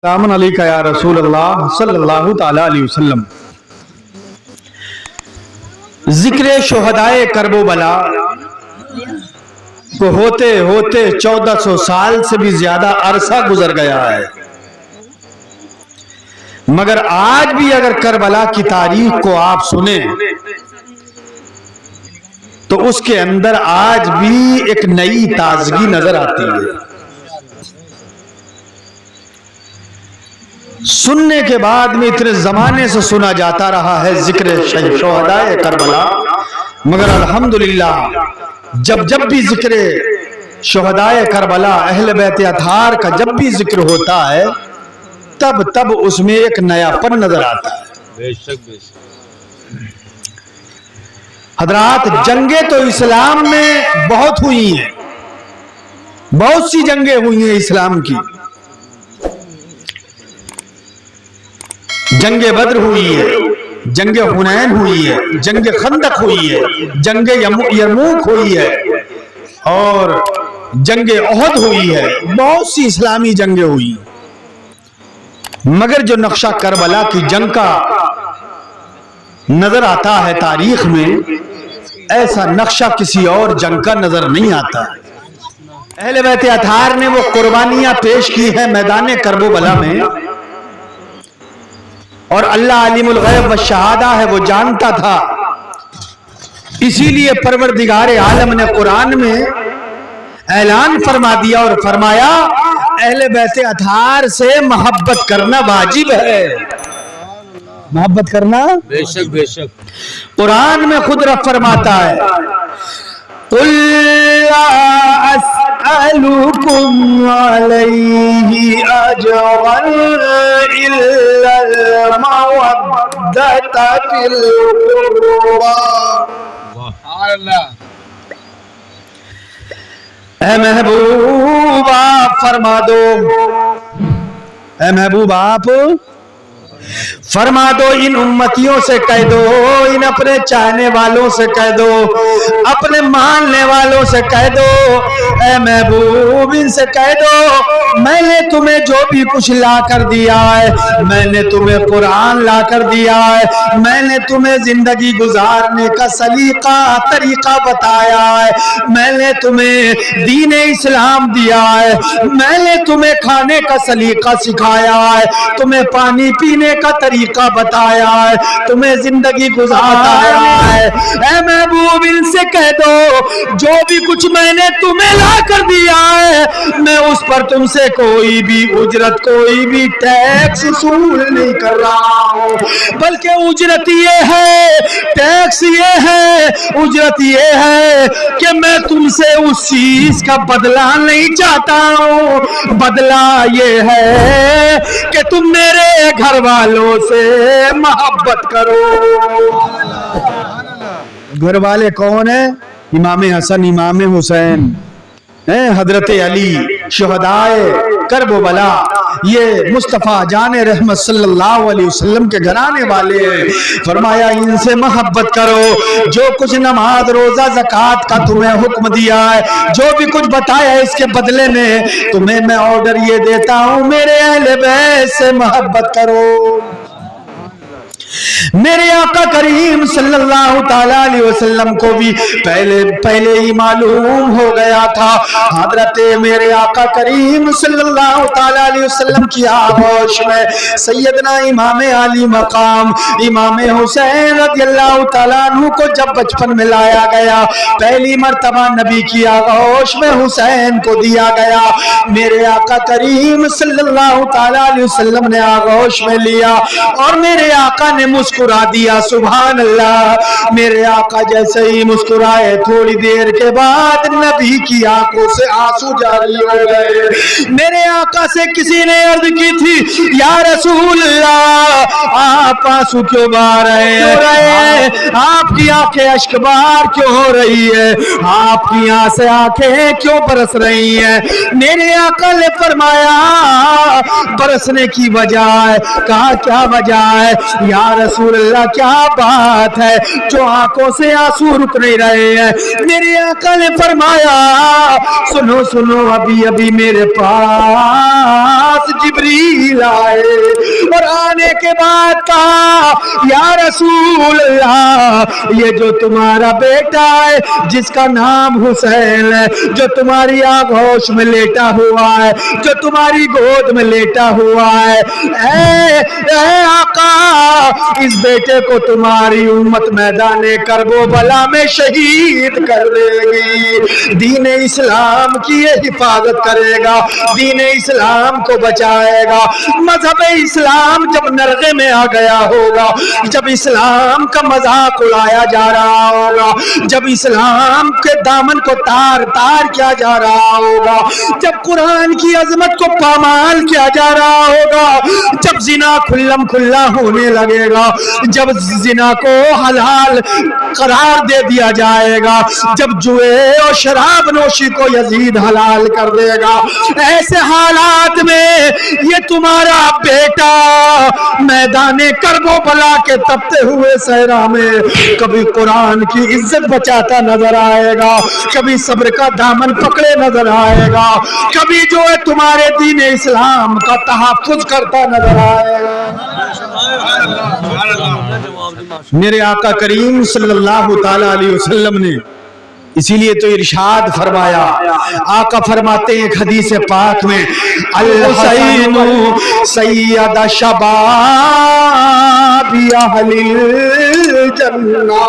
سلام علیکہ یا رسول اللہ صلی اللہ تعالی علیہ وسلم۔ ذکر شہدائے کرب و بلا کو ہوتے ہوتے 1400 سال سے بھی زیادہ عرصہ گزر گیا ہے، مگر آج بھی اگر کربلا کی تاریخ کو آپ سنیں تو اس کے اندر آج بھی ایک نئی تازگی نظر آتی ہے۔ سننے کے بعد میں اتنے زمانے سے سنا جاتا رہا ہے ذکر شہدائے کربلا، مگر الحمدللہ جب بھی ذکر شہدائے کربلا اہل بیت اطہار کا جب بھی ذکر ہوتا ہے تب اس میں ایک نیا پن نظر آتا ہے۔ بے شک بے شک۔ حضرات، جنگیں تو اسلام میں بہت ہوئی ہیں، بہت سی جنگیں ہوئی ہیں اسلام کی۔ جنگ بدر ہوئی ہے، جنگ حنین ہوئی ہے، جنگ خندق ہوئی ہے، جنگ یرموک ہوئی ہے اور جنگ احد ہوئی ہے، بہت سی اسلامی جنگیں ہوئی، مگر جو نقشہ کربلا کی جنگ کا نظر آتا ہے تاریخ میں، ایسا نقشہ کسی اور جنگ کا نظر نہیں آتا۔ اہل بیت اطہار نے وہ قربانیاں پیش کی ہیں میدان کرب و بلا میں، اور اللہ عالم الغیب والشہادہ ہے، وہ جانتا تھا، اسی لیے پروردگار عالم نے قرآن میں اعلان فرما دیا اور فرمایا اہل بیت اطہار سے محبت کرنا واجب ہے۔ محبت کرنا بے شک بے شک۔ قرآن میں خود رب فرماتا ہے قُلْ لَا أَسْأَلُكُمْ عَلَيْهِ أَجْرًا إِلَّا الْمَوَدَّةَ فِي الْقُرْبَى۔ اے محبوب آپ فرما دو، اے محبوب آپ فرما دو، ان امتیوں سے کہہ دو، ان اپنے چاہنے والوں سے کہہ دو، اپنے ماننے والوں سے کہہ دو، اے محبوب ان سے کہہ دو میں نے تمہیں جو بھی کچھ لا کر دیا ہے، میں نے تمہیں قرآن لا کر دیا ہے، میں نے تمہیں زندگی گزارنے کا سلیقہ طریقہ بتایا ہے، میں نے تمہیں دین اسلام دیا ہے، میں نے تمہیں کھانے کا سلیقہ سکھایا ہے، تمہیں پانی پینے کا طریقہ بتایا ہے، تمہیں زندگی گزارنا ہے۔ اے محبوب ان سے کہہ دو جو بھی کچھ میں نے تمہیں لا کر دیا ہے، میں اس پر تم سے کوئی بھی اجرت، کوئی بھی ٹیکس وصول نہیں کر رہا ہوں، بلکہ اجرت یہ ہے، ٹیکس یہ ہے، اجرت یہ ہے کہ میں تم سے اس چیز کا بدلہ نہیں چاہتا ہوں، بدلہ یہ ہے کہ تم میرے گھر والوں سے محبت کرو۔ گھر والے کون ہیں؟ امام حسن، امام حسین، حضرت علی، شہدائے کرب و بلا، یہ مصطفیٰ جان رحمت صلی اللہ علیہ وسلم کے گھرانے والے ہیں۔ فرمایا ان سے محبت کرو، جو کچھ نماز روزہ زکوٰۃ کا تمہیں حکم دیا ہے، جو بھی کچھ بتایا ہے، اس کے بدلے میں تمہیں میں آرڈر یہ دیتا ہوں میرے اہل بیت سے محبت کرو۔ میرے آقا کریم صلی اللہ تعالی علیہ وسلم کو بھی پہلے ہی معلوم ہو گیا تھا، حضرت میرے آقا کریم صلی اللہ تعالی علیہ وسلم کی آغوش میں سیدنا امام علی مقام امام حسین رضی اللہ تعالیٰ عنہ کو جب بچپن میں لایا گیا، پہلی مرتبہ نبی کی آغوش میں حسین کو دیا گیا، میرے آقا کریم صلی اللہ تعالی علیہ وسلم نے آغوش میں لیا اور میرے آقا نے مسکرا دیا۔ سبحان اللہ، میرے آقا جیسے ہی مسکرائے، تھوڑی دیر کے بعد نبی کی آنکھوں سے آنسو جاری ہو گئے۔ میرے آقا سے کسی نے عرض کی تھی یا رسول اللہ آپ آنسو کیوں بہا رہے ہیں، آپ کی آنکھیں اشک بار کیوں ہو رہی ہے، آپ کی یہاں سے آنکھیں کیوں برس رہی ہیں؟ میرے آقا نے فرمایا برسنے کی وجہ ہے۔ کہا کیا وجہ ہے یا رسول اللہ، کیا بات ہے جو آنکھوں سے آنسو رک نہیں رہے ہیں؟ میرے آقا نے فرمایا سنو سنو، ابھی ابھی میرے پاس جبریل ہونے کے بعد کہا یا رسول اللہ یہ جو تمہارا بیٹا ہے جس کا نام حسین ہے جو تمہاری آغوش میں لیٹا ہوا ہے جو تمہاری گود میں لیٹا ہوا ہے اے آقا اس بیٹے کو تمہاری امت میدان کرب و بلا میں شہید کر دے گی دین اسلام کی یہ حفاظت کرے گا دین اسلام کو بچائے گا مذہب اسلام جب نرغے میں آ گیا ہوگا جب اسلام کا مذاق اڑایا جا رہا ہوگا جب اسلام کے دامن کو تار تار کیا جا رہا ہوگا جب قرآن کی عظمت کو پامال کیا جا رہا ہوگا جب زنا کھلم کھلا ہونے لگے گا جب زنا کو حلال قرار دے دیا جائے گا جب جوئے اور شراب نوشی کو یزید حلال کر دے گا ایسے حالات میں یہ تمہارا بیٹا میدان کرب و بلا کے تپتے ہوئے صحرا میں کبھی قرآن کی عزت بچاتا نظر آئے گا کبھی صبر کا دامن پکڑے نظر آئے گا کبھی جو ہے تمہارے دین اسلام کا تحفظ کرتا نظر آئے گا میرے آقا کریم صلی اللہ تعالی علیہ وسلم نے اسی لیے تو ارشاد فرمایا آقا فرماتے ہیں ایک حدیث پاک میں الحسین سید شباب اہل الجنہ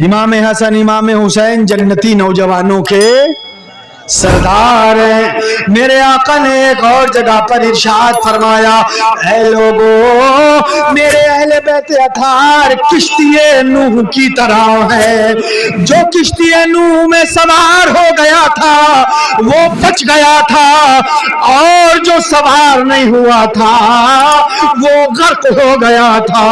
امام حسن امام حسین جنتی نوجوانوں کے سردار ہیں میرے آقا نے ایک اور جگہ پر ارشاد فرمایا اے لوگو میرے اہل بیت اطہار کشتی نوح کی طرح ہے جو کشتی نوح میں سوار ہو گیا تھا وہ بچ گیا تھا اور جو سوار نہیں ہوا تھا وہ غرق ہو گیا تھا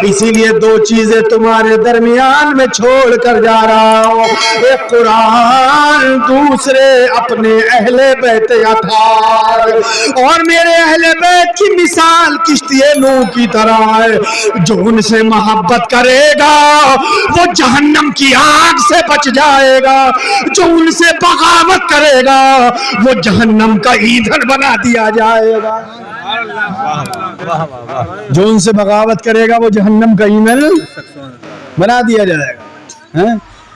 اسی لیے دو چیزیں تمہارے درمیان میں چھوڑ کر جا رہا ہوں ایک قرآن دوسرے اپنے اہل بیت اطہار اور میرے اہل بیت کی مثال کشتی نوح کی طرح ہے جو ان سے محبت کرے گا وہ جہنم کی آگ سے بچ جائے گا جو ان سے بغاوت کرے گا وہ جہنم کا ایندھن بنا دیا جائے گا جو ان سے بغاوت کرے گا وہ جہنم کا ایندھن بنا دیا جائے گا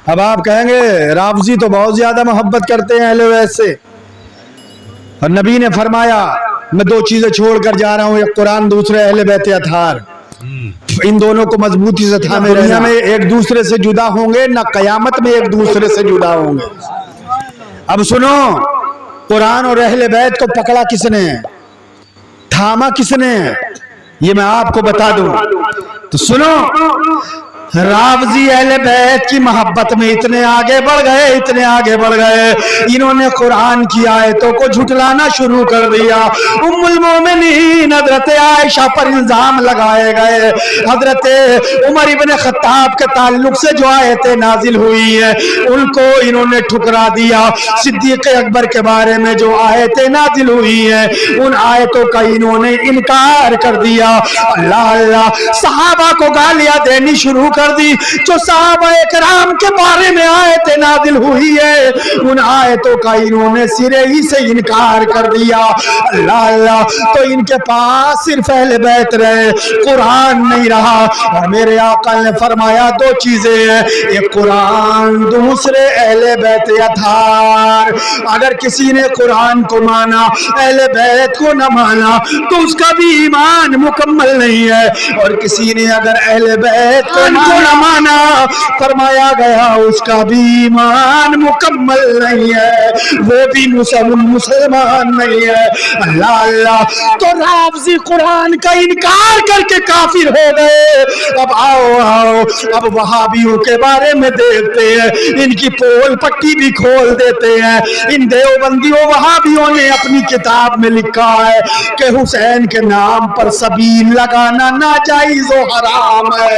اب آپ کہیں گے رافضی تو بہت زیادہ محبت کرتے ہیں اہل بیت سے اور نبی نے فرمایا میں دو چیزیں چھوڑ کر جا رہا ہوں ایک قرآن دوسرے اہل بیت اطہار ان دونوں کو مضبوطی سے تھامے رہنا میں ایک دوسرے سے جدا ہوں گے نہ قیامت میں ایک دوسرے سے جدا ہوں گے اب سنو قرآن اور اہل بیت کو پکڑا کس نے تھاما کس نے یہ میں آپ کو بتا دوں تو سنو رافضی اہل بیت کی محبت میں اتنے آگے بڑھ گئے انہوں نے قرآن کی آیتوں کو جھٹلانا شروع کر دیا ام المومنین حضرت عائشہ پر الزام لگائے گئے حضرت عمر ابن خطاب کے تعلق سے جو آیتیں نازل ہوئی ہیں ان کو انہوں نے ٹھکرا دیا صدیق اکبر کے بارے میں جو آیتیں نازل ہوئی ہیں ان آیتوں کا انہوں نے انکار کر دیا اللہ صحابہ کو گالیاں دینی شروع کر دی جو صحابہ کرام کے بارے میں آیتیں نازل ہوئی ہے ان آیتوں کا انہوں نے سرے ہی سے انکار کر دیا اللہ تو ان کے پاس صرف اہل بیت رہے قرآن نہیں رہا اور میرے آقا نے فرمایا دو چیزیں ہیں ایک قرآن دوسرے اہل بیت اطہار اگر کسی نے قرآن کو مانا اہل بیت کو نہ مانا تو اس کا بھی ایمان مکمل نہیں ہے اور کسی نے اگر اہل بیت کو نہ مانا فرمایا گیا اس کا بھی ایمان مکمل نہیں ہے وہ بھی مسلمان نہیں ہے اللہ تو رافضی قرآن کا انکار کر کے کافر ہو گئے اب آؤ اب وہابیوں کے بارے میں دیکھتے ہیں ان کی پول پٹی بھی کھول دیتے ہیں ان دیوبندیوں وہابیوں نے اپنی کتاب میں لکھا ہے کہ حسین کے نام پر سبیل لگانا ناجائز و حرام ہے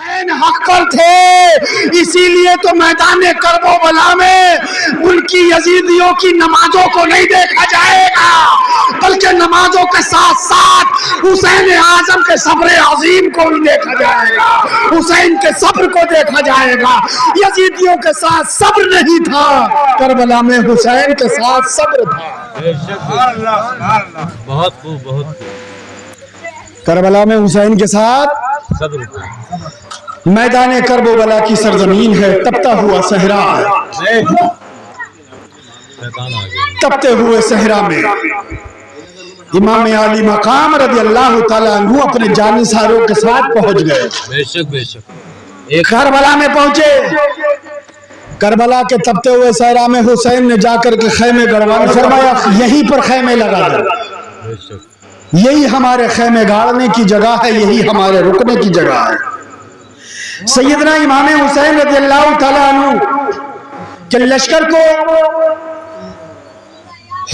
حسین حق پر تھے، اسی لیے تو میدان کربلا میں ان کی یزیدیوں کی نمازوں کو نہیں دیکھا جائے گا، بلکہ نمازوں کے ساتھ ساتھ حسین اعظم کے صبر عظیم کو بھی دیکھا جائے گا، حسین کے صبر کو دیکھا جائے گا۔ یزیدیوں کے ساتھ صبر نہیں تھا، کربلا میں حسین کے ساتھ صبر تھا۔ بے شک بہت خوب بہت خوب کربلا میں حسین کے ساتھ صبر میدان کربلا کی سرزمین ہے، تپتا ہوا صحرا ہے، شیطان آ گیا تپتے ہوئے صحرا میں امام علی مقام رضی اللہ تعالیٰ عنہ اپنے جانثاروں کے ساتھ پہنچ گئے۔ بے شک ایک کربلا میں پہنچے، کربلا کے تپتے ہوئے صحرا میں حسین نے جا کر کے خیمے گڑوانے، فرمایا یہیں پر خیمے لگا دو، بے شک یہی ہمارے خیمے گاڑنے کی جگہ ہے، یہی ہمارے رکنے کی جگہ ہے۔ سیدنا امام حسین رضی اللہ تعالیٰ عنہ کے لشکر کو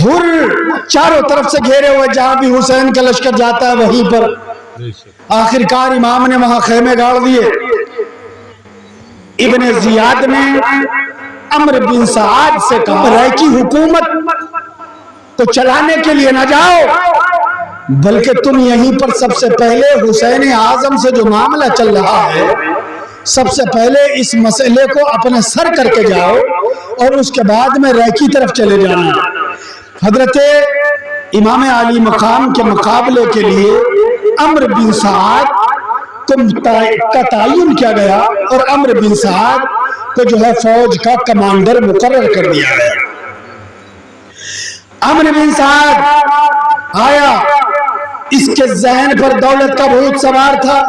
ہر چاروں طرف سے گھیرے ہوئے، جہاں بھی حسین کا لشکر جاتا ہے وہیں پر بے شک آخرکار امام نے وہاں خیمے گاڑ دیے۔ ابن زیاد نے عمرو بن سعد سے کہا رائے کی حکومت کو چلانے کے لیے نہ جاؤ، بلکہ تم یہیں پر سب سے پہلے حسین اعظم سے جو معاملہ چل رہا ہے، سب سے پہلے اس مسئلے کو اپنے سر کر کے جاؤ اور اس کے بعد میں رائے کی طرف چلے جانا۔ حضرت امام علی مقام کے مقابلے کے لیے عمرو بن سعد کا تعین کیا گیا اور عمرو بن سعد کو جو ہے فوج کا کمانڈر مقرر کر دیا گیا۔ عمرو بن سعد آیا، اس کے ذہن پر دولت کا بھوت سوار تھا،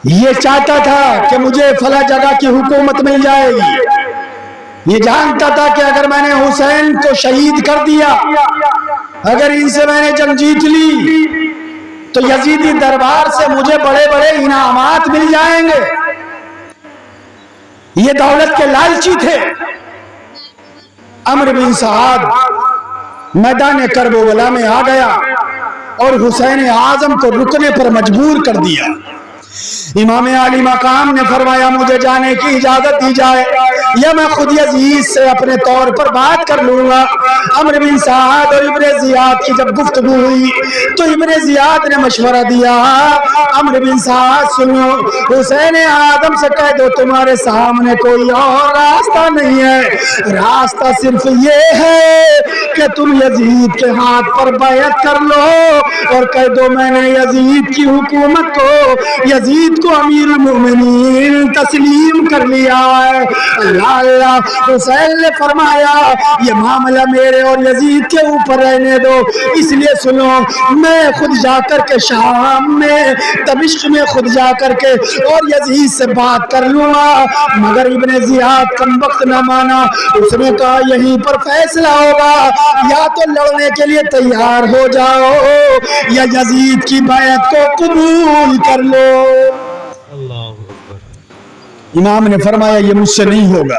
یہ چاہتا تھا کہ مجھے فلاں جگہ کی حکومت مل جائے گی، یہ جانتا تھا کہ اگر میں نے حسین کو شہید کر دیا، اگر ان سے میں نے جنگ جیت لی تو یزیدی دربار سے مجھے بڑے بڑے انعامات مل جائیں گے، یہ دولت کے لالچی تھے۔ عمرو بن سعد میدان کربلا میں آ گیا اور حسین اعظم کو رکنے پر مجبور کر دیا۔ امام علی مقام نے فرمایا مجھے جانے کی اجازت دی جائے یا میں خود یزید سے اپنے طور پر بات کر لوں گا۔ عمرو بن سعد اور ابن زیاد کی جب گفتگو ہوئی تو ابن زیاد نے مشورہ دیا، عمرو بن سعد سنو، حسین اعظم سے کہہ دو تمہارے سامنے کوئی اور راستہ نہیں ہے، راستہ صرف یہ ہے کہ تم یزید کے ہاتھ پر بیعت کر لو اور کہہ دو میں نے یزید کی حکومت کو، یزید کو امیر المؤمنین تسلیم کر لیا ہے۔ اللہ حسین نے فرمایا یہ معاملہ میرے اور یزید کے اوپر رہنے دو، اس لیے سنو میں خود جا کر کے شام میں دمشق میں خود جا کر کے اور یزید سے بات کر لوں گا۔ مگر ابن زیاد کم وقت نہ مانا، اس نے کہا یہیں پر فیصلہ ہوگا، یا تو لڑنے کے لیے تیار ہو جاؤ یا یزید کی بیعت کو قبول کر لو۔ اللہ اکبر۔ امام نے فرمایا یہ مجھ سے نہیں ہوگا،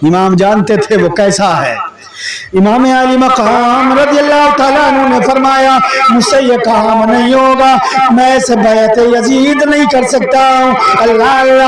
امام جانتے تھے وہ کیسا ہے۔ امام علی مقام رضی اللہ تعالیٰ عنہ نے فرمایا مجھ سے یہ کام نہیں ہوگا، میں ایسے بیعت یزید نہیں کر سکتا ہوں۔ اللہ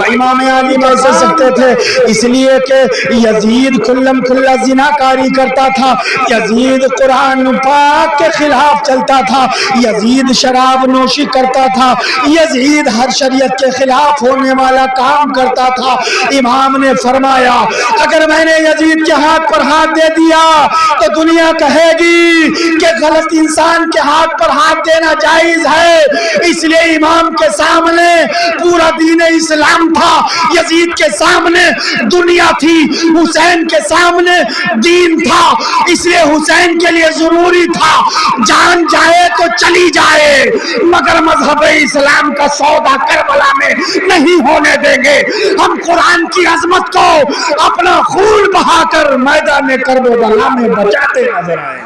امام علی کیسے سکتے تھے؟ اس لیے کہ یزید کھلم کھلا زنا کاری کرتا تھا، یزید قرآن پاک کے خلاف چلتا تھا، یزید شراب نوشی کرتا تھا، یزید ہر شریعت کے خلاف ہونے والا کام کرتا تھا۔ امام نے فرمایا اگر میں نے یزید کے ہاتھ پر ہاتھ دے دیا تو دنیا کہے گی کہ غلط انسان کے ہاتھ پر ہاتھ دینا جائز ہے، اس لیے امام کے سامنے پورا دین اسلام تھا، یزید کے سامنے دنیا تھی، حسین کے سامنے دین تھا، اس لیے حسین کے لیے ضروری تھا جان جائے تو چلی جائے مگر مذہب اسلام کا سودا کربلا میں نہیں ہونے دیں گے۔ ہم قرآن کی عظمت کو اپنا خون بہا کر میدان کربلا میں بچاتے نظر آئے۔